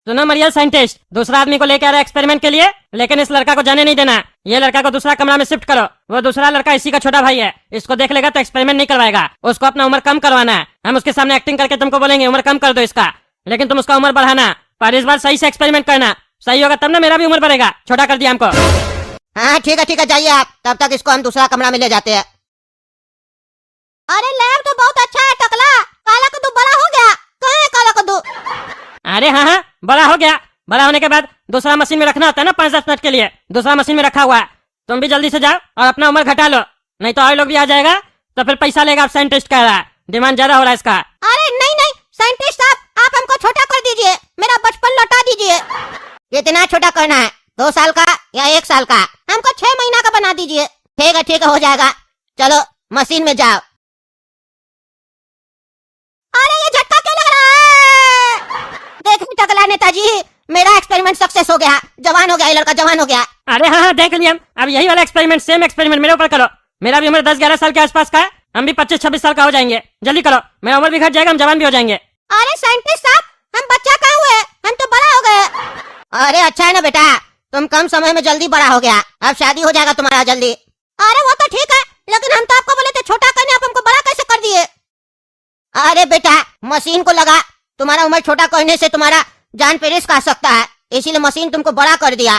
सुनो मरियल साइंटिस्ट, दूसरा आदमी को लेकर आ रहा है एक्सपेरिमेंट के लिए, लेकिन इस लड़का को जाने नहीं देना। ये लड़का को दूसरा कमरा में शिफ्ट करो। वो दूसरा लड़का इसी का छोटा भाई है, इसको देख लेगा तो एक्सपेरिमेंट नहीं करवाएगा। उसको अपना उम्र कम करवाना है। हम उसके सामने एक्टिंग करके तुमको बोलेंगे उम्र कम कर दो इसका, लेकिन तुम उसका उम्र बढ़ाना। पर इस बार सही से एक्सपेरिमेंट करना, सही होगा तब ना मेरा भी उम्र बढ़ेगा। छोटा कर दिया हमको। हाँ ठीक है जाइए आप, तब तक इसको हम दूसरा कमरा में ले जाते हैं। अरे लैब तो बहुत अच्छा है टकला, काला कद्दू बड़ा हो गया। कहाँ है काला कद्दू? अरे हाँ, बड़ा हो गया। बड़ा होने के बाद दूसरा मशीन में रखना होता है ना 5-10 मिनट के लिए, दूसरा मशीन में रखा हुआ है। तुम भी जल्दी से जाओ और अपना उम्र घटा लो, नहीं तो और लोग भी आ जाएगा तो फिर पैसा लेगा। आप साइंटिस्ट कह रहा है, डिमांड ज्यादा हो रहा है इसका। अरे नहीं साइंटिस्ट साहब, आप हमको छोटा कर दीजिए, मेरा बचपन लौटा दीजिए। कितना छोटा करना है, 2 साल का या 1 साल का? हमको 6 महीना का बना दीजिए। ठीक है हो जाएगा, चलो मशीन में जाओ। अरे ये झटका क्यों लग रहा है? देखिए टकला नेताजी, मेरा एक्सपेरिमेंट सक्सेस हो गया, जवान हो गया, ये लड़का जवान हो गया। अरे हाँ देख लिया। अब यही वाला एक्सपेरिमेंट, सेम एक्सपेरिमेंट मेरे ऊपर करो। मेरा भी उम्र 10-11 साल के आसपास का है, हम भी 25-26 साल का हो जाएंगे। जल्दी करो, मेरा उम्र भी घट जाएगा, हम जवान भी हो जाएंगे। अरे साइंटिस्ट साहब, हम बच्चा कहाँ हुए, हम तो बड़ा हो गए। अरे अच्छा है ना बेटा, तुम कम समय में जल्दी बड़ा हो गया, अब शादी हो जाएगा तुम्हारा जल्दी। अरे वो तो ठीक है, लेकिन हम तो आपको बोले थे छोटा करने, आप हमको बड़ा कैसे कर दिए? अरे बेटा, मशीन को लगा तुम्हारा उम्र छोटा करने से तुम्हारा जान पे रिस्क आ सकता है, इसीलिए मशीन तुमको बड़ा कर दिया।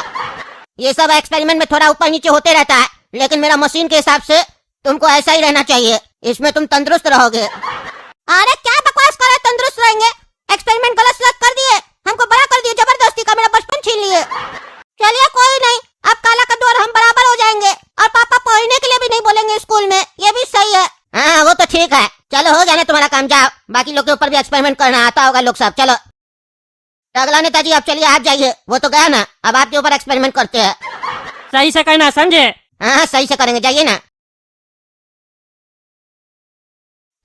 ये सब एक्सपेरिमेंट में थोड़ा ऊपर नीचे होते रहता है, लेकिन मेरा मशीन के हिसाब से तुमको ऐसा ही रहना चाहिए, इसमें तुम तंदुरुस्त रहोगे। अरे क्या बकवास कर रहे, तंदुरुस्त रहेंगे? एक्सपेरिमेंट गलत सलत कर दिए, हमको बड़ा कर दिए जबरदस्ती का, मेरा बचपन छीन लिए। चलिए कोई नहीं, अब काला कद्दू और हम बराबर हो जाएंगे, और पापा पढ़ने के लिए भी नहीं बोलेंगे स्कूल में, ये भी सही है। हाँ वो तो ठीक है, चलो हो जाने तुम्हारा काम, जाओ। बाकी लोग के ऊपर भी एक्सपेरिमेंट करना आता होगा लोग सब। चलो टकला नेताजी, आप चलिए, आप जाइए, वो तो गया ना, अब आपके ऊपर एक्सपेरिमेंट करते हैं। सही से करना, समझे? हाँ सही से करेंगे, जाइए ना।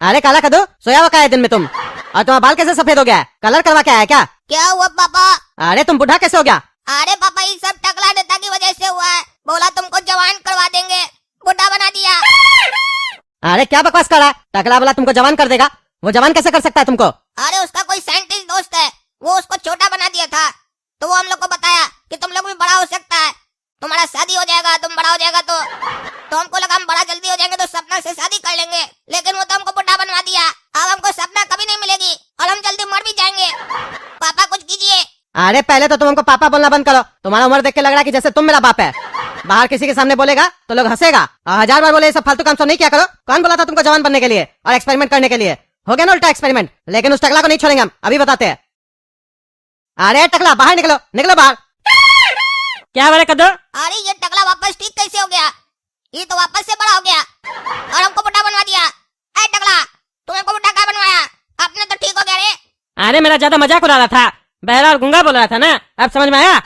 अरे काला कद्दू, सोया हुआ क्या है दिन में तुम? और तुम्हारा बाल कैसे सफेद हो गया है? कलर करवा के आया क्या? क्या हुआ पापा? अरे तुम बुढ़ा कैसे हो गया? अरे पापा, ये सब टकला नेता की वजह से हुआ है, बोला तुमको जवान करवा देंगे, बुढ़ा बना दिया। अरे क्या बकवास कर रहा है? टकला वाला तुमको जवान कर देगा? वो जवान कैसे कर सकता है तुमको? अरे उसका कोई साइंटिस्ट दोस्त है, वो उसको छोटा बना दिया था, तो वो हम लोग को बताया कि तुम लोग भी बड़ा हो सकता है, तुम्हारा शादी हो जाएगा, तुम बड़ा हो जाएगा। तो हमको लगा हम बड़ा जल्दी हो जाएंगे तो सपना से शादी कर लेंगे, लेकिन वो तो हमको बुढ़ा बनवा दिया। अब हमको सपना कभी नहीं मिलेगी और हम जल्दी मर भी जाएंगे। पापा कुछ कीजिए। अरे पहले तो तुम हमको पापा बोलना बंद करो, तुम्हारा उम्र देख के लग रहा है कि जैसे तुम मेरा बाप है। बाहर किसी के सामने बोलेगा तो लोग हंसेगा, और 1000 बार बोले ये सब फालतू काम सब नहीं किया करो। कौन बोला था तुमको जवान बनने के लिए और एक्सपेरिमेंट करने के लिए? हो गया ना उल्टा एक्सपेरिमेंट, लेकिन उस टकला को नहीं छोड़ेंगे हम, अभी बताते हैं। अरे टकला बाहर निकलो, निकलो बाहर। क्या बोले कद्दू? अरे ये टकला वापस ठीक कैसे हो गया? ये तो वापस से बड़ा हो गया और हमको बुढ़ा बनवा दिया। अरे टकला, तुम हमको बुढ़ा क्या बनवाया? अपने तो ठीक हो गया रे। अरे मेरा ज्यादा मजाक उड़ा रहा था, बहरा और गुंगा बोल रहा था ना, अब समझ में आया?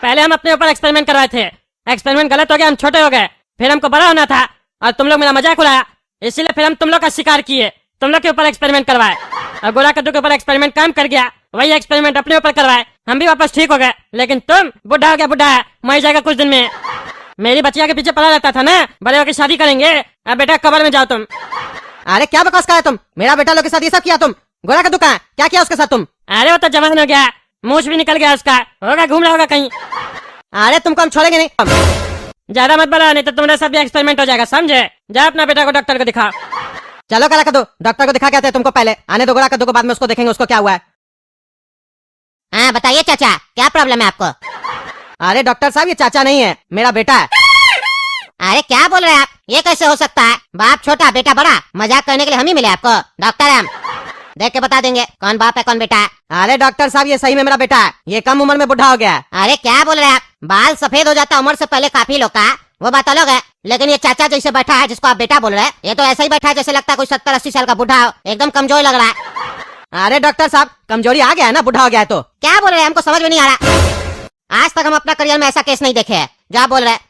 पहले हम अपने ऊपर एक्सपेरिमेंट करवाए थे, एक्सपेरिमेंट गलत हो गया, हम छोटे हो गए, फिर हमको बड़ा होना था और तुम लोग मेरा मजाक उड़ाया, इसीलिए फिर हम तुम लोग का शिकार किए, तुम लोग के ऊपर एक्सपेरिमेंट करवाए, और गोरा कद्दू के ऊपर एक्सपेरिमेंट काम कर गया, वही एक्सपेरिमेंट अपने ऊपर करवाए, हम भी वापस ठीक हो गए। लेकिन तुम बुढ़ा हो गया, बुढ़ा है, मर जाएगा कुछ दिन में। मेरी बच्चिया के पीछे पड़ा रहता था ना, बड़े होकर शादी करेंगे, अब बेटा कब्र में जाओ तुम। अरे क्या बकवास कर रहे तुम? मेरा बेटा लोग के साथ ये सब किया तुम? गोरा कद्दू कहाँ है? क्या किया उसके साथ तुम? अरे वो तो जवान हो गया, मूछ भी निकल गया उसका, होगा घूम रहा होगा कहीं। अरे तुमको हम छोड़ेंगे नहीं। ज्यादा मत बड़ा, नहीं तो तुम्हारा सब भी एक्सपेरिमेंट हो जाएगा, समझे? जा अपना बेटा को डॉक्टर को दिखा। चलो काला कद्दू, डॉक्टर को दिखा के आते हैं तुमको, पहले आने दो गोरा कद्दू को, बाद में उसको देखेंगे उसको क्या हुआ है। हाँ बताइए चाचा, क्या प्रॉब्लम है आपको? अरे डॉक्टर साहब, ये चाचा नहीं है, मेरा बेटा है। अरे क्या बोल रहे हैं आप? ये कैसे हो सकता है? बाप छोटा बेटा बड़ा, मजाक करने के लिए हम ही मिले आपको? डॉक्टर है हम, देख के बता देंगे कौन बाप है कौन बेटा है। अरे डॉक्टर साहब, ये सही में मेरा बेटा है, ये कम उम्र में बुढ़ा हो गया है। अरे क्या बोल रहे हैं आप? बाल सफेद हो जाता उम्र से पहले काफी लोग का, वो बात अलग है, लेकिन ये चाचा जैसे बैठा है जिसको आप बेटा बोल रहे हैं, ये तो ऐसा ही बैठा है जैसे लगता है कोई 70-80 साल का बुढ़ा हो, एकदम कमजोर लग रहा है। अरे डॉक्टर साहब, कमजोरी आ गया है ना, बुढ़ा हो गया है तो। क्या बोल रहे हैं, हमको समझ में नहीं आ रहा। आज तक हम अपना करियर में ऐसा केस नहीं देखे है जो आप बोल रहे हैं,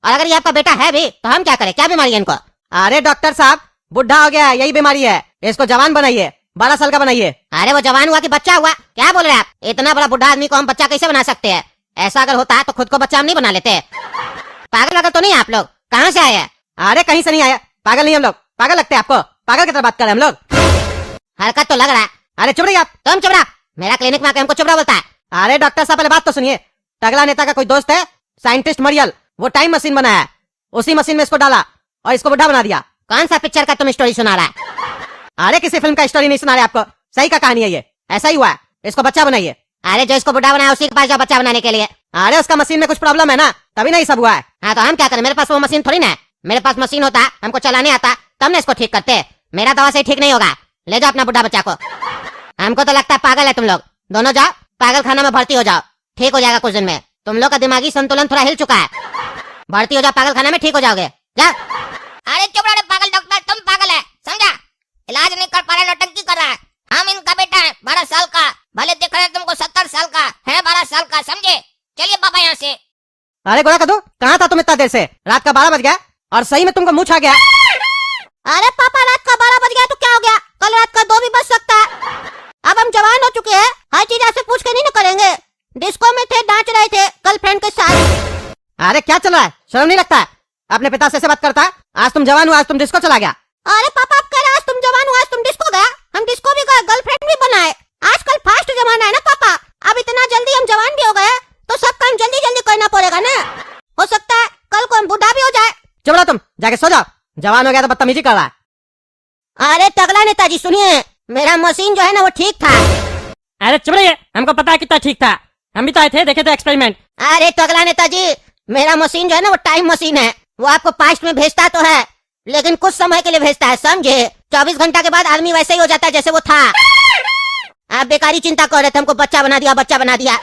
और अगर ये आपका बेटा है भी तो हम क्या करें? क्या बीमारी है इनको? अरे डॉक्टर साहब, बुढ़ा हो गया है, यही बीमारी है, इसको जवान बनाइए, 12 साल का बनाइए। अरे वो जवान हुआ कि बच्चा हुआ? क्या बोल रहे हैं आप? इतना बड़ा बुढ़ा आदमी को हम बच्चा कैसे बना सकते हैं? ऐसा अगर होता है तो खुद को बच्चा हम नहीं बना लेते। पागल अगर तो नहीं आप लोग? कहाँ से आए हैं? अरे कहीं से नहीं आया, पागल नहीं हम लोग। पागल लगते हैं आपको? पागल की तरह बात कर रहे हैं हम लोग। हरकत तो लग रहा है। अरे चुप रहिए आप। तुम चुप रहा, मेरा क्लिनिक में आके हमको चुप रहा बोलता है। अरे डॉक्टर साहब पहले बात तो सुनिए। टगला नेता का कोई दोस्त है साइंटिस्ट मरियल, वो टाइम मशीन बनाया है, उसी मशीन में इसको डाला और इसको बुढ़ा बना दिया। कौन सा पिक्चर का तुम स्टोरी सुना रहा है? अरे किसी फिल्म का स्टोरी नहीं सुना रहे आपको, सही का कहानी है ये, ऐसा ही हुआ है। इसको बच्चा बनाइए। अरे जो इसको बुढ़ा बनाया उसी के पास जाओ बच्चा बनाने के लिए। अरे उसका मशीन में कुछ प्रॉब्लम है ना, तभी नहीं सब हुआ है। हाँ तो हम क्या करें, मेरे पास वो मशीन थोड़ी ना है। मेरे पास मशीन होता, हमको चलाने आता, तब ना इसको ठीक करते। मेरा दवा से ठीक नहीं होगा। ले जाओ अपना बुढ़ा बच्चा को। हमको तो लगता है पागल है तुम लोग दोनों। जाओ पागल खाना में भर्ती हो जाओ, ठीक हो जाएगा कुछ दिन में। तुम लोग का दिमागी संतुलन थोड़ा हिल चुका है। भर्ती हो जाओ पागल खाना में, ठीक हो जाओगे। जाओ। अरे चुप रहो पागल डॉक्टर, तुम पागल है समझा। इलाज नहीं कर पा रहे, नौटंकी कर रहा है। हम इनका बेटा है 12 साल का, भले दिख रहे तुमको 70 साल का है, 12 साल का समझे। चलिए बाबा यहाँ से। अरे गोरा कदू, कहाँ था तुम इतना देर से? रात का 12 बज गया और सही में तुमको मुंह छा गया। अरे पापा रात का 12 बज गया तो क्या हो गया, कल रात का 2 भी बज सकता है। अब हम जवान हो चुके हैं, हर चीज आपसे पूछ के नहीं ना करेंगे। डिस्को में थे, नाच रहे थे गर्लफ्रेंड के साथ। अरे क्या चल रहा है, शर्म नहीं लगता है? अपने पिता से ऐसे बात करता है? आज तुम जवान हुआ, आज तुम डिस्को चला गया। अरे पापा आप कह रहे आज तुम जवान हुआ, आज तुम डिस्को गया। हम डिस्को भी गए, गर्लफ्रेंड भी बनाए। आजकल फास्ट जमाना है ना पापा, अब इतना जल्दी हम जवान भी हो गए तो सब काम जल्दी जल्दी करना पड़ेगा ना। हो सकता है कल को हम बूढ़ा भी हो जाए। चुप रहो तुम, जाके सो जाओ। जवान हो गया तो बदतमीजी कर रहा है। अरे टगला नेताजी सुनिए, मेरा मशीन जो है ना वो ठीक था। अरे चुप रहिए, हमको पता है कितना ठीक था, हम भी तो आए थे, देखे थे एक्सपेरिमेंट। अरे टगला नेताजी, मेरा मशीन जो है ना वो टाइम मशीन है। वो आपको पास्ट में भेजता तो है, लेकिन कुछ समय के लिए भेजता है समझे। 24 घंटा के बाद आदमी वैसे ही हो जाता है जैसे वो था। आप बेकारी चिंता कर रहे थे, हमको बच्चा बना दिया, बच्चा बना दिया।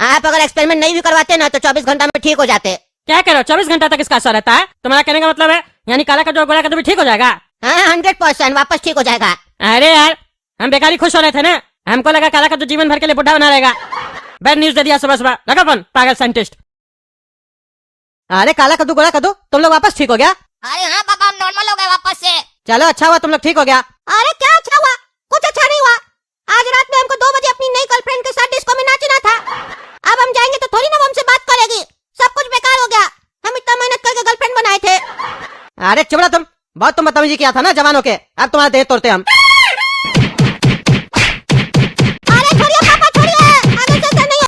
आप अगर एक्सपेरिमेंट नहीं भी करवाते ना तो 24 घंटा में ठीक हो जाते। क्या करो, 24 घंटा तक इसका असर रहता है? तुम्हारा कहने का मतलब है यानी काला का जो गोरा का भी ठीक हो जाएगा? हाँ 100% वापस ठीक हो जाएगा। अरे यार, हम बेकारी खुश हो रहे थे ना, हमको लगा काला का जो जीवन भर के लिए बुढ़ा बना रहेगा। बैड न्यूज दे दिया सुबह सुबह, लगा फोन पागल साइंटिस्ट। अरे काला कद्दू गोरा कद्दू, तुम लोग वापस ठीक हो गया? अरे हाँ बाबा, हम नॉर्मल हो गए वापस से। चलो अच्छा हुआ तुम लोग ठीक हो गया। अरे क्या अच्छा हुआ, कुछ अच्छा नहीं हुआ। आज रात में हमको 2 बजे अपनी नई गर्लफ्रेंड के साथ डिस्को में नाचना था। अब हम जाएंगे तो थोड़ी ना वो हमसे बात करेगी, सब कुछ बेकार हो गया। हम इतना मेहनत करके गर्लफ्रेंड बनाए थे। अरे चुप रहो तुम, बहुत तुम बदतमीजी किया था ना जवान होके, अब तुम्हारा देह तोड़ते हम।